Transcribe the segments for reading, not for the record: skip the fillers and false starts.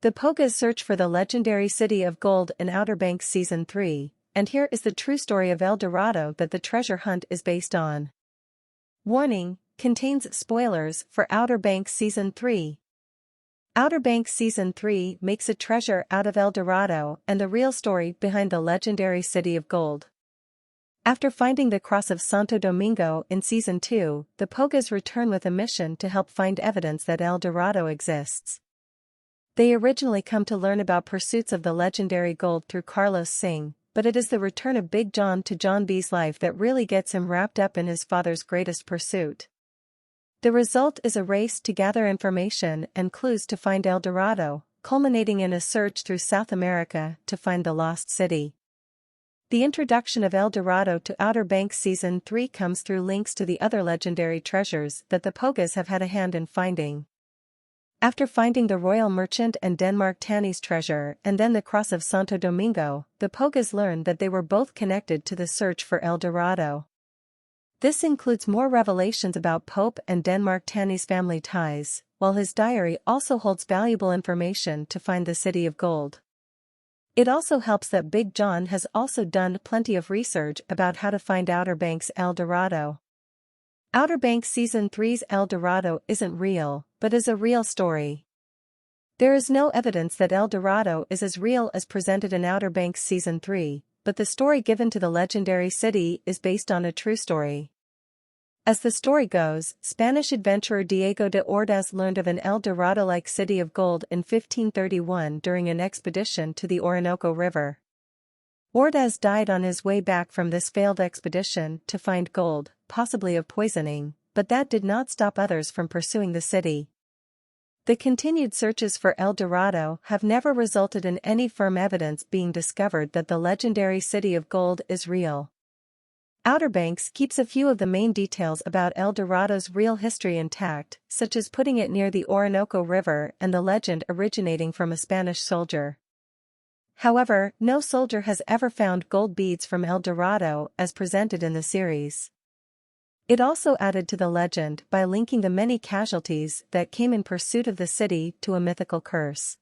The Pogues search for the legendary city of gold in Outer Banks Season 3, and here is the true story of El Dorado that the treasure hunt is based on. Warning, contains spoilers for Outer Banks Season 3. Outer Banks Season 3 makes a treasure out of El Dorado and the real story behind the legendary city of gold. After finding the Cross of Santo Domingo in Season 2, the Pogues return with a mission to help find evidence that El Dorado exists. They originally come to learn about pursuits of the legendary gold through Carlos Singh, but it is the return of Big John to John B's life that really gets him wrapped up in his father's greatest pursuit. The result is a race to gather information and clues to find El Dorado, culminating in a search through South America to find the lost city. The introduction of El Dorado to Outer Banks Season 3 comes through links to the other legendary treasures that the Pogues have had a hand in finding. After finding the Royal Merchant and Denmark Tanny's treasure and then the Cross of Santo Domingo, the Pogues learn that they were both connected to the search for El Dorado. This includes more revelations about Pope and Denmark Tanny's family ties, while his diary also holds valuable information to find the city of gold. It also helps that Big John has also done plenty of research about how to find Outer Banks El Dorado. Outer Banks Season 3's El Dorado isn't real, but is a real story. There is no evidence that El Dorado is as real as presented in Outer Banks Season 3, but the story given to the legendary city is based on a true story. As the story goes, Spanish adventurer Diego de Ordaz learned of an El Dorado-like city of gold in 1531 during an expedition to the Orinoco River. Ordaz died on his way back from this failed expedition to find gold, possibly of poisoning, but that did not stop others from pursuing the city. The continued searches for El Dorado have never resulted in any firm evidence being discovered that the legendary city of gold is real. Outer Banks keeps a few of the main details about El Dorado's real history intact, such as putting it near the Orinoco River and the legend originating from a Spanish soldier. However, no soldier has ever found gold beads from El Dorado as presented in the series. It also added to the legend by linking the many casualties that came in pursuit of the city to a mythical curse.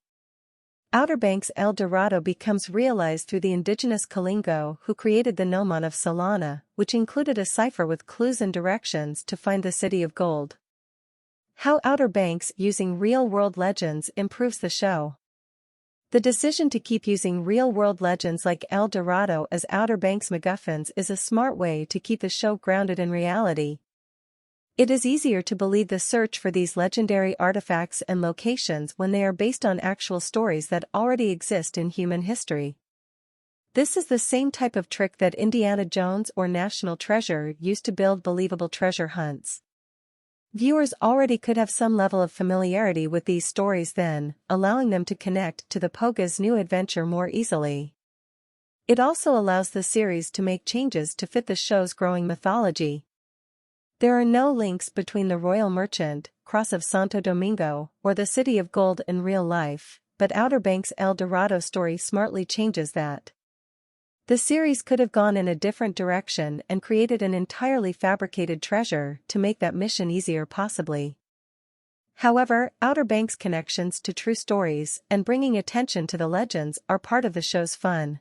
Outer Banks El Dorado becomes realized through the indigenous Kalingo who created the gnomon of Solana, which included a cipher with clues and directions to find the city of gold. How Outer Banks using real-world legends improves the show. The decision to keep using real-world legends like El Dorado as Outer Banks MacGuffins is a smart way to keep the show grounded in reality. It is easier to believe the search for these legendary artifacts and locations when they are based on actual stories that already exist in human history. This is the same type of trick that Indiana Jones or National Treasure used to build believable treasure hunts. Viewers already could have some level of familiarity with these stories then, allowing them to connect to the Pogues' new adventure more easily. It also allows the series to make changes to fit the show's growing mythology. There are no links between the Royal Merchant, Cross of Santo Domingo, or the City of Gold in real life, but Outer Banks El Dorado story smartly changes that. The series could have gone in a different direction and created an entirely fabricated treasure to make that mission easier possibly. However, Outer Banks' connections to true stories and bringing attention to the legends are part of the show's fun.